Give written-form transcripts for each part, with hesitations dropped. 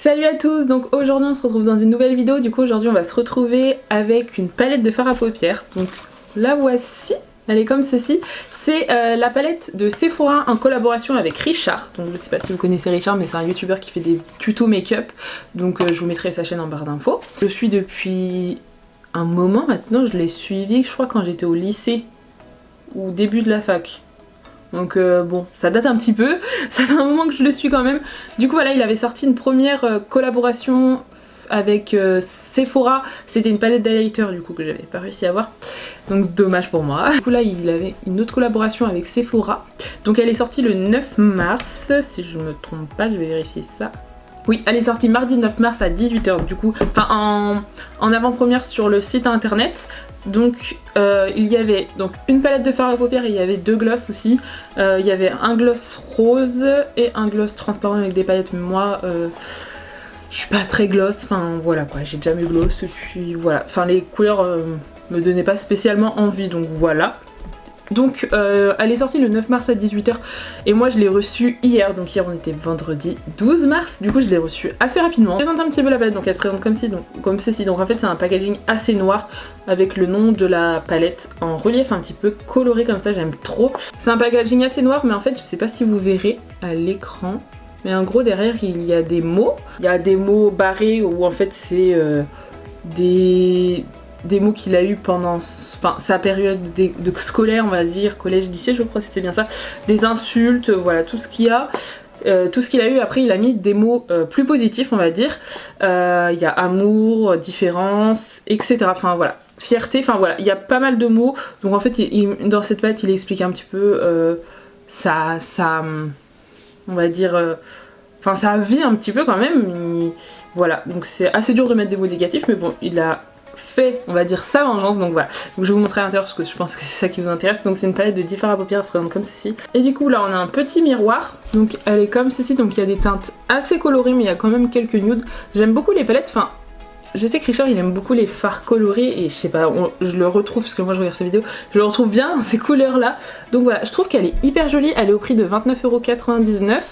Salut à tous, donc aujourd'hui on se retrouve dans une nouvelle vidéo. Du coup aujourd'hui on va se retrouver avec une palette de fard à paupières. Donc la voici, elle est comme ceci. C'est la palette de Sephora en collaboration avec Richard. Donc je sais pas si vous connaissez Richard, mais c'est un youtubeur qui fait des tutos make-up. Donc je vous mettrai sa chaîne en barre d'infos. Je le suis depuis un moment maintenant, je l'ai suivi je crois quand j'étais au lycée ou début de la fac. Donc bon, ça date un petit peu, ça fait un moment que je le suis quand même. Du coup voilà, il avait sorti une première collaboration avec Sephora. C'était une palette d'highlighter du coup que j'avais pas réussi à avoir. Donc dommage pour moi. Du coup là il avait une autre collaboration avec Sephora. Donc elle est sortie le 9 mars, si je me trompe pas, je vais vérifier ça. Oui, elle est sortie mardi 9 mars à 18 h du coup, enfin en avant-première sur le site internet. Donc il y avait donc une palette de fard à paupières et il y avait deux glosses aussi. Il y avait un gloss rose et un gloss transparent avec des paillettes. Mais moi je suis pas très gloss, enfin voilà quoi, j'ai déjà mes gloss et puis voilà. Enfin les couleurs me donnaient pas spécialement envie, donc voilà. Donc elle est sortie le 9 mars à 18 h et moi je l'ai reçue hier, donc hier on était vendredi 12 mars, du coup je l'ai reçue assez rapidement. Je présente un petit peu la palette, donc elle se présente comme ceci, donc en fait c'est un packaging assez noir avec le nom de la palette en relief un petit peu coloré comme ça, j'aime trop. C'est un packaging assez noir mais en fait je sais pas si vous verrez à l'écran, mais en gros derrière il y a des mots, barrés où en fait c'est des mots qu'il a eu pendant sa période de scolaire, on va dire, collège, lycée, je crois que c'était bien ça, des insultes, voilà, tout ce qu'il y a. Tout ce qu'il a eu. Après il a mis des mots plus positifs, on va dire. Il y a amour, différence, etc. Enfin voilà, fierté, enfin voilà, il y a pas mal de mots. Donc en fait dans cette palette il explique un petit peu on va dire enfin sa vie un petit peu quand même. Voilà, donc c'est assez dur de mettre des mots négatifs, mais bon, il a fait, on va dire, sa vengeance, donc voilà. Donc je vais vous montrer à l'intérieur parce que je pense que c'est ça qui vous intéresse. Donc c'est une palette de 10 fards à paupières, elle se présente comme ceci. Et du coup là on a un petit miroir, donc elle est comme ceci, donc il y a des teintes assez colorées mais il y a quand même quelques nudes. J'aime beaucoup les palettes, enfin je sais que Richard il aime beaucoup les fards colorés et je sais pas, je le retrouve parce que moi je regarde ses vidéos, je le retrouve bien dans ces couleurs là. Donc voilà, je trouve qu'elle est hyper jolie, elle est au prix de 29,99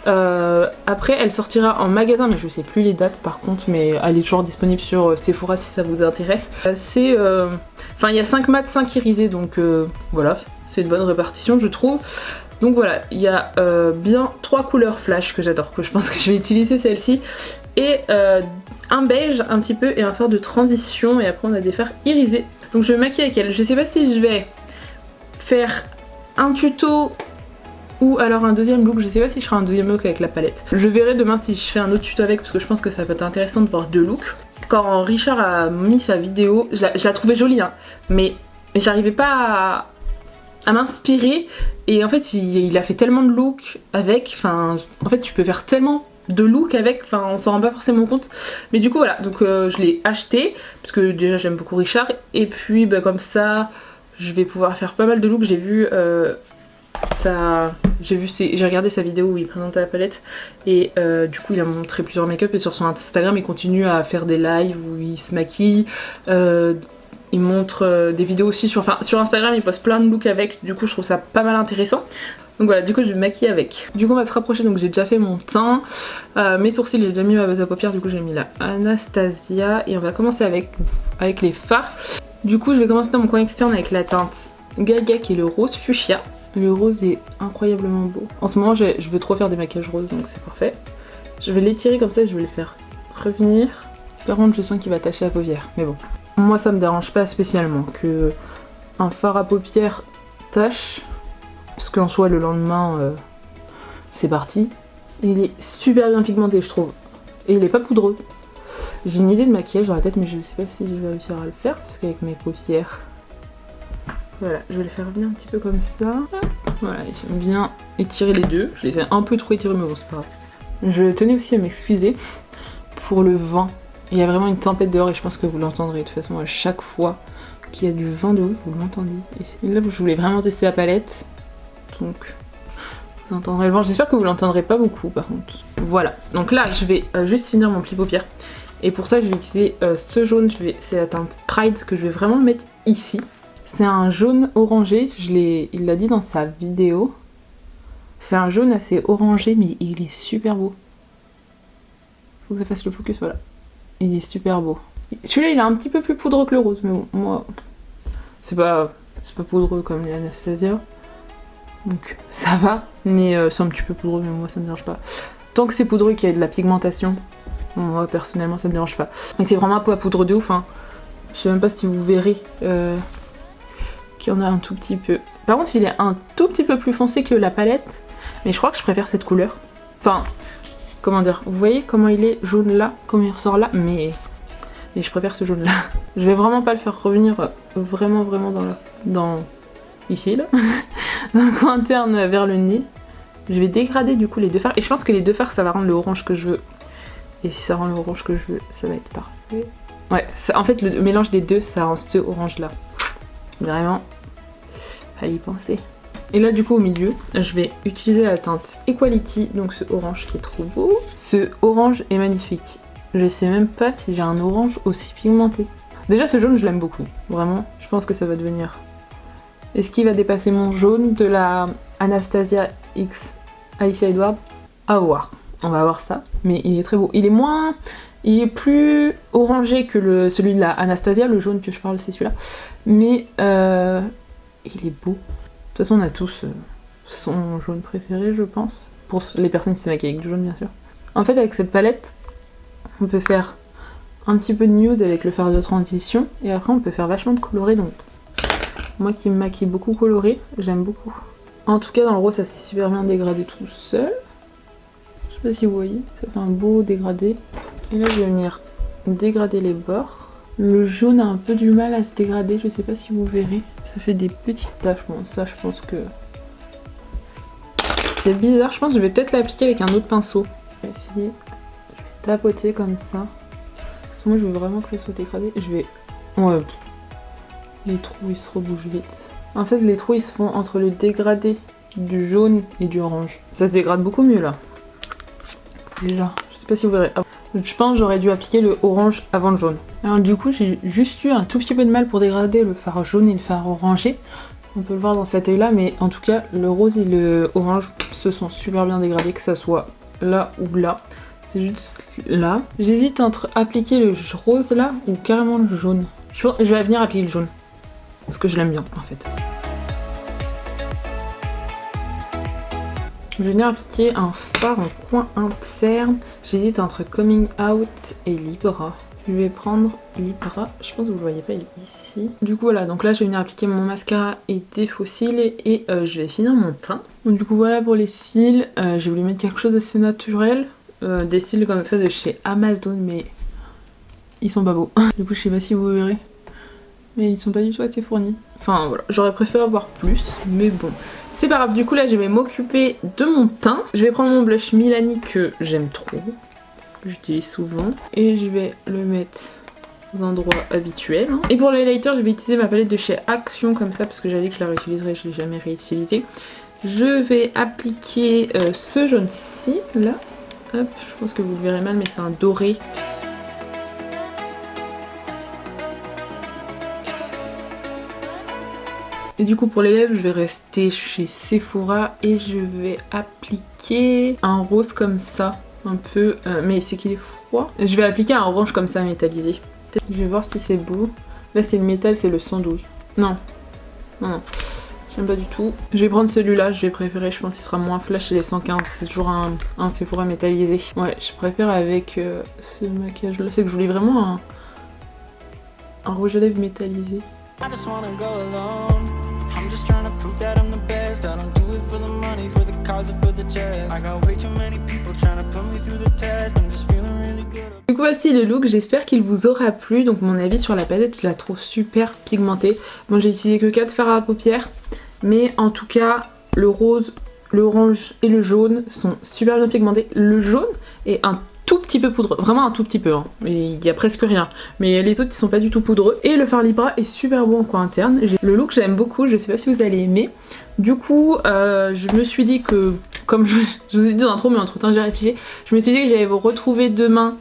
€. Après elle sortira en magasin mais je sais plus les dates par contre, mais elle est toujours disponible sur Sephora si ça vous intéresse. Enfin il y a 5 mat, 5 irisés, donc voilà, c'est une bonne répartition je trouve. Donc voilà, il y a bien 3 couleurs flash que j'adore, que je pense que je vais utiliser celle-ci. Et un beige un petit peu et un fard de transition, et après on a des fards irisés. Donc je vais maquiller avec elle. Je sais pas si je vais faire un tuto ou alors un deuxième look, je sais pas si je ferai un deuxième look avec la palette. Je verrai demain si je fais un autre tuto avec, parce que je pense que ça peut être intéressant de voir deux looks. Quand Richard a mis sa vidéo, je la trouvais jolie hein, mais j'arrivais pas à m'inspirer, et en fait il a fait tellement de looks avec, enfin en fait tu peux faire tellement de look avec, enfin on s'en rend pas forcément compte, mais du coup voilà, donc je l'ai acheté parce que déjà j'aime beaucoup Richard, et puis bah, comme ça je vais pouvoir faire pas mal de looks. J'ai vu j'ai regardé sa vidéo où il présentait la palette, et du coup il a montré plusieurs make-up, et sur son Instagram il continue à faire des lives où il se maquille, il montre des vidéos aussi sur Instagram, il poste plein de looks avec, du coup je trouve ça pas mal intéressant. Donc voilà, du coup je vais me maquiller avec. Du coup on va se rapprocher, donc j'ai déjà fait mon teint, mes sourcils, j'ai déjà mis ma base à paupières, du coup j'ai mis la Anastasia, et on va commencer avec les fards. Du coup je vais commencer dans mon coin externe avec la teinte Gaga qui est le rose fuchsia. Le rose est incroyablement beau. En ce moment je veux trop faire des maquillages roses, donc c'est parfait. Je vais l'étirer comme ça et je vais le faire revenir. Par contre je sens qu'il va tacher la paupière, mais bon. Moi ça me dérange pas spécialement que un fard à paupières tache, parce qu'en soi le lendemain c'est parti. Il est super bien pigmenté je trouve, et il est pas poudreux. J'ai une idée de maquillage dans la tête mais je sais pas si je vais réussir à le faire, parce qu'avec mes paupières, voilà, je vais le faire venir un petit peu comme ça. Voilà, j'aime bien étirer les deux, je les ai un peu trop étirés mais bon c'est pas grave. Je tenais aussi à m'excuser pour le vent. Il y a vraiment une tempête dehors et je pense que vous l'entendrez de toute façon à chaque fois qu'il y a du vent de ouf, vous l'entendez. Et là je voulais vraiment tester la palette, donc vous entendrez le vent. J'espère que vous l'entendrez pas beaucoup par contre. Voilà, donc là je vais juste finir mon pli paupières, et pour ça je vais utiliser ce jaune, c'est la teinte Pride que je vais vraiment mettre ici. C'est un jaune orangé, il l'a dit dans sa vidéo. C'est un jaune assez orangé mais il est super beau. faut que ça fasse le focus, voilà. Il est super beau. Celui-là il est un petit peu plus poudreux que le rose, mais bon, moi c'est pas poudreux comme les Anastasia. Donc ça va, mais c'est un petit peu poudreux, mais moi ça me dérange pas. Tant que c'est poudreux qu'il y a de la pigmentation, moi personnellement ça me dérange pas. Mais c'est vraiment pas poudreux de ouf, hein. Je sais même pas si vous verrez qu'il y en a un tout petit peu. Par contre il est un tout petit peu plus foncé que la palette, mais je crois que je préfère cette couleur. Enfin, comment dire, vous voyez comment il est jaune là, comment il ressort là, mais je préfère ce jaune là. Je vais vraiment pas le faire revenir vraiment dans ici là, dans le coin interne vers le nez. Je vais dégrader du coup les deux fards, et je pense que les deux fards ça va rendre le orange que je veux. Et si ça rend le orange que je veux, ça va être parfait. Ouais, ça, en fait le mélange des deux ça rend ce orange là. Vraiment, fallait y penser. Et là du coup au milieu, je vais utiliser la teinte Equality, donc ce orange qui est trop beau. Ce orange est magnifique. Je sais même pas si j'ai un orange aussi pigmenté. Déjà ce jaune je l'aime beaucoup, vraiment. Je pense que ça va devenir... Est-ce qu'il va dépasser mon jaune de la Anastasia X Alicia Edwards? À voir. On va voir ça. Mais il est très beau. Il est moins... Il est plus orangé que celui de la Anastasia. Le jaune que je parle c'est celui-là. Mais il est beau. De toute façon on a tous son jaune préféré je pense. Pour les personnes qui se maquillent avec du jaune bien sûr. En fait avec cette palette, on peut faire un petit peu de nude avec le fard de transition. Et après on peut faire vachement de coloré donc... Moi qui me maquille beaucoup coloré, j'aime beaucoup. En tout cas dans le rose ça s'est super bien dégradé tout seul. Je sais pas si vous voyez, ça fait un beau dégradé. Et là je vais venir dégrader les bords. Le jaune a un peu du mal à se dégrader, je sais pas si vous verrez. Ça fait des petites taches, bon ça je pense que... C'est bizarre, je pense que je vais peut-être l'appliquer avec un autre pinceau. Je vais essayer, je vais tapoter comme ça. Moi je veux vraiment que ça soit dégradé. Je vais... Ouais... Les trous ils se rebougent vite. En fait les trous ils se font entre le dégradé du jaune et du orange. Ça se dégrade beaucoup mieux là. Déjà, je sais pas si vous verrez. Je pense que j'aurais dû appliquer le orange avant le jaune. Alors du coup j'ai juste eu un tout petit peu de mal pour dégrader le fard jaune et le fard orangé. On peut le voir dans cet œil là, mais en tout cas le rose et le orange se sont super bien dégradés, que ça soit là ou là. C'est juste là. J'hésite entre appliquer le rose là ou carrément le jaune. Je vais venir appliquer le jaune. Parce que je l'aime bien en fait. Je vais venir appliquer un fard en coin interne. J'hésite entre Coming Out et Libra. Je vais prendre Libra. Je pense que vous ne le voyez pas, il est ici. Du coup voilà, donc là je vais venir appliquer mon mascara et des faux cils. Et je vais finir mon teint. Donc du coup voilà pour les cils. J'ai voulu mettre quelque chose d'assez naturel. Des cils comme ça de chez Amazon, mais ils sont pas beaux. Du coup je sais pas si vous verrez. Mais ils sont pas du tout assez fournis. Enfin voilà, j'aurais préféré avoir plus, mais bon. C'est pas grave, du coup là je vais m'occuper de mon teint. Je vais prendre mon blush Milani que j'aime trop, que j'utilise souvent. Et je vais le mettre aux endroits habituels. Et pour l'highlighter, je vais utiliser ma palette de chez Action comme ça, parce que j'avais dit que je la réutiliserais, je l'ai jamais réutilisée. Je vais appliquer ce jaune-ci, là. Hop, je pense que vous le verrez mal, mais c'est un doré. Et du coup pour les lèvres je vais rester chez Sephora et je vais appliquer un rose comme ça, un peu, mais c'est qu'il est froid. Je vais appliquer un orange comme ça métallisé. Je vais voir si c'est beau. Là c'est le métal, c'est le 112. Non, j'aime pas du tout. Je vais prendre celui-là, je vais préférer, je pense qu'il sera moins flash, c'est les 115, c'est toujours un Sephora métallisé. Ouais, je préfère avec ce maquillage là, c'est que je voulais vraiment un rouge à lèvres métallisé. Du coup voici le look, j'espère qu'il vous aura plu. Donc mon avis sur la palette, je la trouve super pigmentée. Bon j'ai utilisé que 4 fards à paupières, mais en tout cas le rose, le orange et le jaune sont super bien pigmentés. Le jaune est un tout petit peu poudreux, vraiment un tout petit peu, hein. Il y a presque rien, mais les autres ils sont pas du tout poudreux. Et le fard Libra est super bon en coin interne. Le look j'aime beaucoup, je sais pas si vous allez aimer. Du coup je me suis dit que, comme je vous ai dit dans l'intro, mais entre temps j'ai réfléchi, je me suis dit que j'allais vous retrouver demain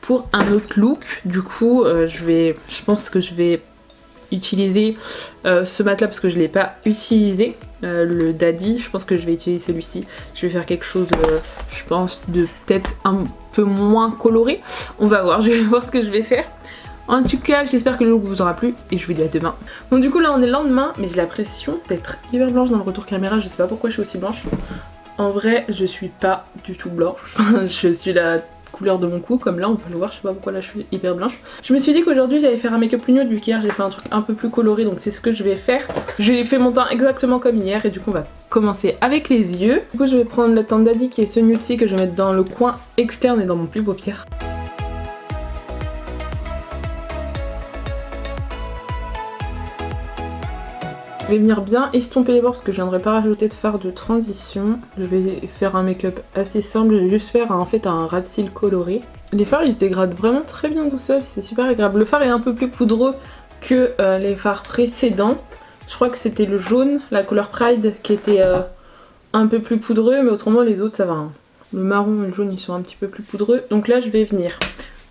pour un autre look. Du coup je pense que je vais utiliser ce matelas parce que je ne l'ai pas utilisé. Le Daddy, je pense que je vais utiliser celui-ci. Je vais faire quelque chose, je pense, de peut-être un peu moins coloré. On va voir, je vais voir ce que je vais faire. En tout cas, j'espère que le look vous aura plu et je vous dis à demain. Donc du coup là on est le lendemain, mais j'ai l'impression d'être hyper blanche dans le retour caméra. Je sais pas pourquoi je suis aussi blanche. En vrai, je suis pas du tout blanche. Je suis la couleur de mon cou, comme là on peut le voir. Je sais pas pourquoi là je suis hyper blanche. Je me suis dit qu'aujourd'hui j'allais faire un make-up plus nude vu qu'hier j'ai fait un truc un peu plus coloré, donc c'est ce que je vais faire. J'ai fait mon teint exactement comme hier et du coup on va commencer avec les yeux. Du coup je vais prendre la teinte Daddy qui est ce nude-ci que je vais mettre dans le coin externe et dans mon pli paupière. Je vais venir bien estomper les bords parce que je viendrai pas rajouter de fard de transition. Je vais faire un make-up assez simple, je vais juste faire en fait un ras de cils coloré. Les fards ils se dégradent vraiment très bien tout seul, c'est super agréable. Le fard est un peu plus poudreux que les fards précédents. Je crois que c'était le jaune, la couleur Pride qui était un peu plus poudreux, mais autrement les autres ça va. Hein. Le marron et le jaune ils sont un petit peu plus poudreux. Donc là je vais venir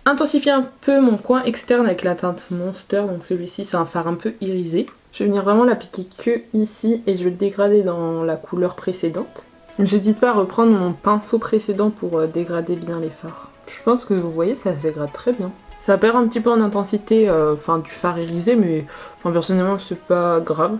intensifier un peu mon coin externe avec la teinte Monster. Donc celui-ci c'est un fard un peu irisé. Je vais venir vraiment l'appliquer que ici et je vais le dégrader dans la couleur précédente. J'hésite pas à reprendre mon pinceau précédent pour dégrader bien les fards. Je pense que vous voyez ça se dégrade très bien. Ça perd un petit peu en intensité du fard irisé, mais personnellement c'est pas grave.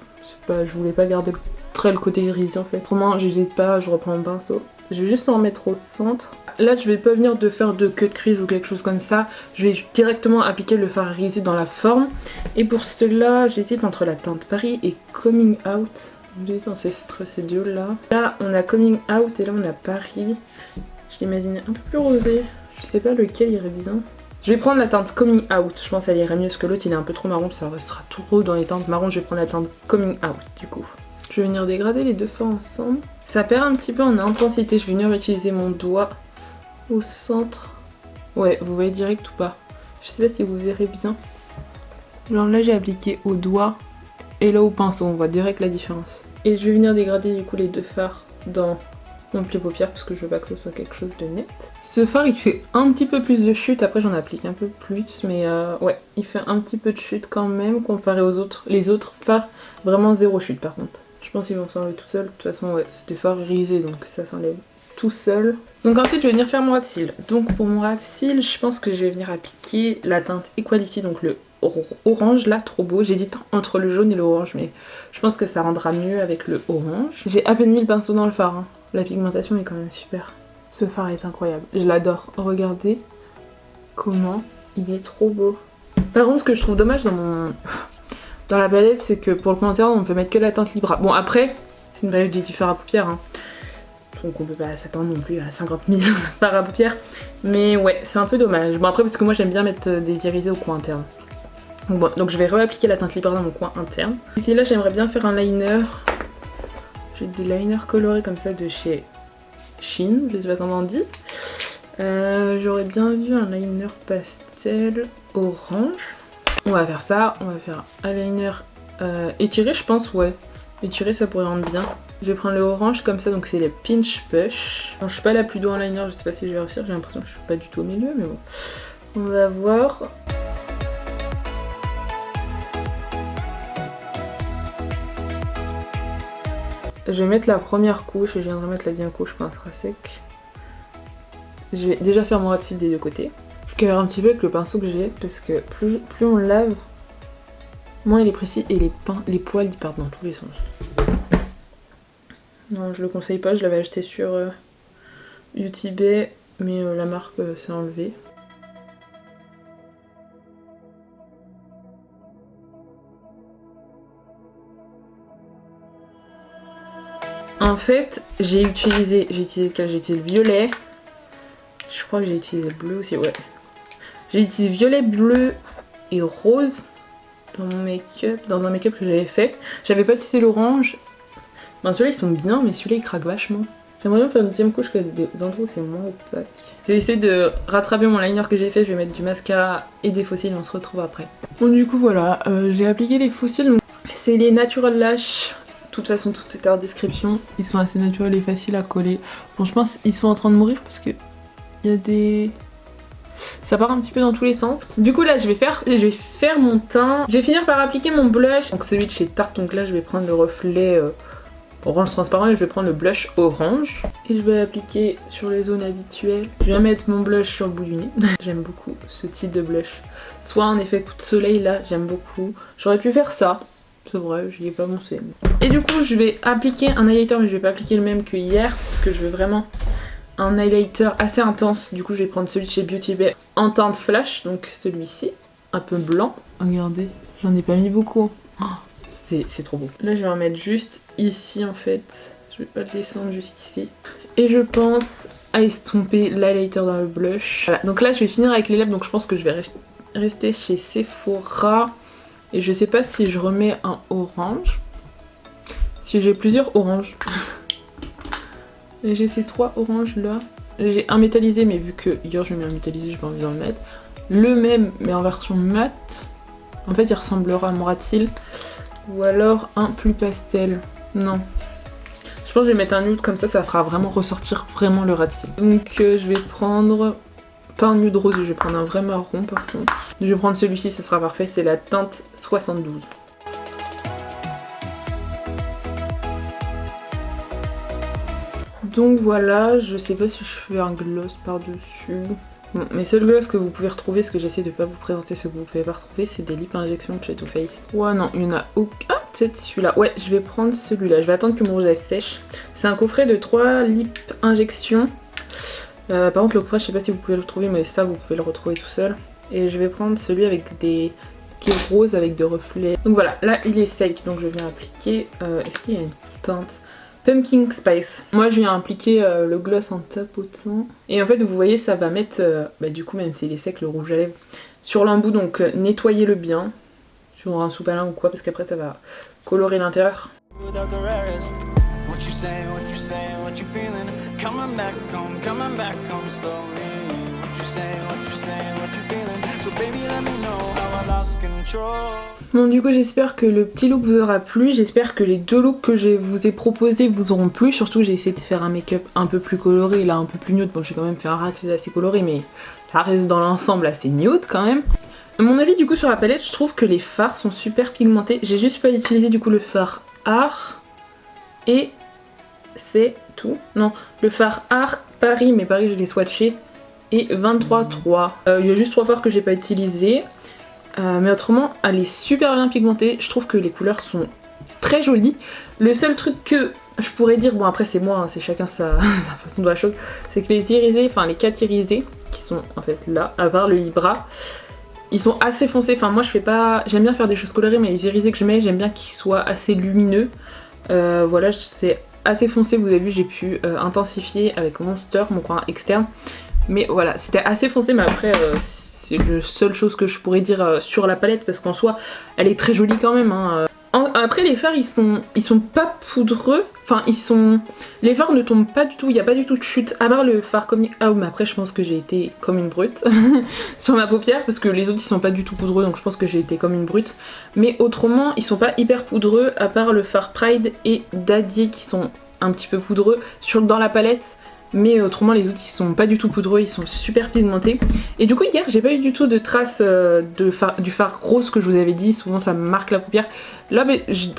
Je voulais pas garder le côté irisé en fait. Autrement j'hésite pas, je reprends mon pinceau. Je vais juste en mettre au centre. Là je vais pas venir de faire de cut crease ou quelque chose comme ça. Je vais directement appliquer le fard irisé dans la forme. Et pour cela j'hésite entre la teinte Paris et Coming Out. J'hésite entre ces deux là. Là on a Coming Out et là on a Paris. Je l'imaginais un peu plus rosé. Je sais pas lequel irait bien. Je vais prendre la teinte Coming Out. Je pense qu'elle irait mieux parce que l'autre il est un peu trop marron. Ça restera trop dans les teintes marron. Je vais prendre la teinte Coming Out du coup. Je vais venir dégrader les deux forts ensemble. Ça perd un petit peu en intensité. Je vais venir utiliser mon doigt au centre. Ouais, vous voyez direct ou pas? Je sais pas si vous verrez bien. Genre là j'ai appliqué au doigt et là au pinceau. On voit direct la différence. Et je vais venir dégrader du coup les deux fards dans mon pli paupière parce que je veux pas que ce soit quelque chose de net. Ce fard il fait un petit peu plus de chute. Après j'en applique un peu plus. Mais ouais, il fait un petit peu de chute quand même comparé aux autres. Les autres fards, vraiment zéro chute par contre. Je pense qu'ils vont s'enlever tout seul. De toute façon, ouais, c'était fard irisé donc ça s'enlève tout seul. Donc ensuite, je vais venir faire mon ras de cils. Donc pour mon ras de cils, je pense que je vais venir appliquer la teinte Equality, donc le orange là, trop beau. J'hésite entre le jaune et l'orange, mais je pense que ça rendra mieux avec le orange. J'ai à peine mis le pinceau dans le fard. Hein. La pigmentation est quand même super. Ce fard est incroyable. Je l'adore. Regardez comment il est trop beau. Par contre, ce que je trouve dommage dans la palette, c'est que pour le commentaire on peut mettre que la teinte Libra. Bon après, c'est une palette du fard à paupières, hein. Donc on peut pas s'attendre non plus à 50 000 fards à paupières. Mais ouais, c'est un peu dommage. Bon après parce que moi j'aime bien mettre des irisés au coin interne. Donc, bon, donc je vais réappliquer la teinte Libra dans mon coin interne. Et puis là j'aimerais bien faire un liner. J'ai des liners colorés comme ça de chez Shein, je sais pas comment on dit. J'aurais bien vu un liner pastel orange. On va faire ça, on va faire un liner étiré je pense, ouais. Étiré ça pourrait rendre bien. Je vais prendre le orange comme ça, donc c'est les Pinch Push. Alors, je suis pas la plus douée en liner, je sais pas si je vais réussir, j'ai l'impression que je suis pas du tout au milieu, mais bon. On va voir. Je vais mettre la première couche et je viendrai mettre la deuxième couche quand elle sera sec. Je vais déjà faire mon ras de cils des deux côtés. Je carre un petit peu avec le pinceau que j'ai parce que plus on lave, moins il est précis et les poils ils partent dans tous les sens. Non, je le conseille pas, je l'avais acheté sur UTB, mais la marque s'est enlevée. En fait, j'ai utilisé le violet. Je crois que j'ai utilisé le bleu aussi, ouais. J'ai utilisé violet, bleu et rose dans mon make-up, dans un make-up que j'avais fait. J'avais pas utilisé l'orange. Ben ceux-là ils sont bien, mais celui-là il craque vachement. J'aimerais bien faire une deuxième couche que des endroits où c'est moins opaque. Je vais essayer de rattraper mon liner que j'ai fait, je vais mettre du mascara et des faux cils et on se retrouve après. Bon du coup voilà, j'ai appliqué les faux cils. C'est les Natural Lash. De toute façon tout est en description. Ils sont assez naturels et faciles à coller. Bon je pense qu'ils sont en train de mourir parce que il y a des... ça part un petit peu dans tous les sens. Du coup là je vais faire mon teint. Je vais finir par appliquer mon blush, donc celui de chez Tarte. Donc là je vais prendre le reflet orange transparent et je vais prendre le blush orange. Et je vais appliquer sur les zones habituelles. Je vais mettre mon blush sur le bout du nez. J'aime beaucoup ce type de blush. Soit un effet coup de soleil là, j'aime beaucoup. J'aurais pu faire ça. C'est vrai, j'y ai pas pensé. Et du coup je vais appliquer un highlighter, mais je vais pas appliquer le même que hier parce que je veux vraiment un highlighter assez intense. Du coup je vais prendre celui de chez Beauty Bay en teinte flash, donc celui-ci, un peu blanc. Regardez, j'en ai pas mis beaucoup. Oh, c'est trop beau. Là je vais en mettre juste ici en fait. Je vais pas le descendre jusqu'ici. Et je pense à estomper l'highlighter dans le blush. Voilà, donc là je vais finir avec les lèvres, donc je pense que je vais rester chez Sephora. Et je sais pas si je remets un orange. Si j'ai plusieurs oranges. J'ai ces 3 oranges là. J'ai un métallisé, mais vu que hier je mets un métallisé, j'ai pas envie d'en mettre. Le même, mais en version mat. En fait, il ressemblera à mon rat-il. Ou alors un plus pastel. Non. Je pense que je vais mettre un nude, comme ça, ça fera vraiment ressortir vraiment le rat-il. Donc je vais prendre... Pas un nude rose, je vais prendre un vrai marron par contre. Je vais prendre celui-ci, ça sera parfait, c'est la teinte 72. Donc voilà, je sais pas si je fais un gloss par-dessus. Bon, mes seuls gloss que vous pouvez retrouver, parce que j'essaie de pas vous présenter ce que vous pouvez pas retrouver, c'est des lip injections de chez Too Faced. Ouais non, il y en a aucun. Ah, peut-être celui-là. Ouais, je vais prendre celui-là. Je vais attendre que mon rouge sèche. C'est un coffret de 3 lip injections. Par contre le coffret je sais pas si vous pouvez le retrouver, mais ça vous pouvez le retrouver tout seul. Et je vais prendre celui avec des... qui est rose avec des reflets. Donc voilà, là il est sec, donc je viens appliquer... Est-ce qu'il y a une teinte Pumpkin Spice. Moi je viens appliquer le gloss en tapotant. Et en fait vous voyez ça va mettre, du coup même s'il est sec, le rouge à lèvres sur l'embout. Donc nettoyez-le bien sur un sous-palin ou quoi, parce qu'après ça va colorer l'intérieur. Bon du coup j'espère que le petit look vous aura plu, j'espère que les 2 looks que je vous ai proposés vous auront plu, surtout j'ai essayé de faire un make-up un peu plus coloré, là un peu plus nude. Bon j'ai quand même fait un rat assez coloré, mais ça reste dans l'ensemble assez nude quand même. Mon avis du coup sur la palette, je trouve que les fards sont super pigmentés. J'ai juste pas utilisé du coup le fard Art et c'est tout. Non, le fard Art Paris, mais Paris je l'ai swatché, et 23-3. Il y a juste 3 fards que j'ai pas utilisés. Mais autrement, elle est super bien pigmentée. Je trouve que les couleurs sont très jolies. Le seul truc que je pourrais dire, bon après c'est moi, hein, c'est chacun sa façon de voir la chose, c'est que les irisés, enfin les 4 irisés, qui sont en fait là, à part le Libra, ils sont assez foncés. Enfin moi je fais pas, j'aime bien faire des choses colorées, mais les irisés que je mets, j'aime bien qu'ils soient assez lumineux. Voilà, c'est assez foncé, vous avez vu, j'ai pu intensifier avec Monster, mon coin externe. Mais voilà, c'était assez foncé, mais après... c'est la seule chose que je pourrais dire sur la palette, parce qu'en soi elle est très jolie quand même hein. Après les fards ils sont pas poudreux, enfin les fards ne tombent pas du tout, il n'y a pas du tout de chute à part le fard comme... Ah mais après je pense que j'ai été comme une brute sur ma paupière, parce que les autres ils sont pas du tout poudreux, donc je pense que j'ai été comme une brute. Mais autrement ils sont pas hyper poudreux, à part le fard Pride et Daddy qui sont un petit peu poudreux dans la palette. Mais autrement les autres ils sont pas du tout poudreux, ils sont super pigmentés. Et du coup hier j'ai pas eu du tout de traces du fard rose que je vous avais dit, souvent ça me marque la paupière. Là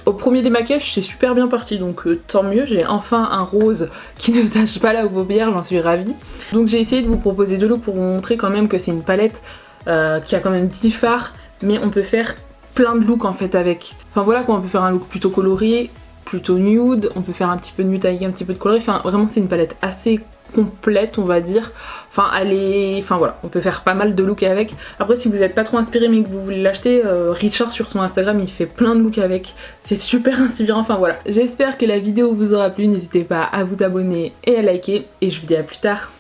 au premier démaquillage c'est super bien parti, donc tant mieux, j'ai enfin un rose qui ne tache pas la paupière, j'en suis ravie. Donc j'ai essayé de vous proposer 2 looks pour vous montrer quand même que c'est une palette qui a quand même 10 fards, mais on peut faire plein de looks en fait avec. Enfin voilà quoi, on peut faire un look plutôt coloré, plutôt nude, on peut faire un petit peu de nude avec un petit peu de coloris, enfin vraiment c'est une palette assez complète on va dire, enfin elle est, enfin voilà, on peut faire pas mal de looks avec. Après si vous n'êtes pas trop inspiré mais que vous voulez l'acheter, Richard sur son Instagram il fait plein de looks avec, c'est super inspirant, enfin voilà. J'espère que la vidéo vous aura plu, n'hésitez pas à vous abonner et à liker, et je vous dis à plus tard.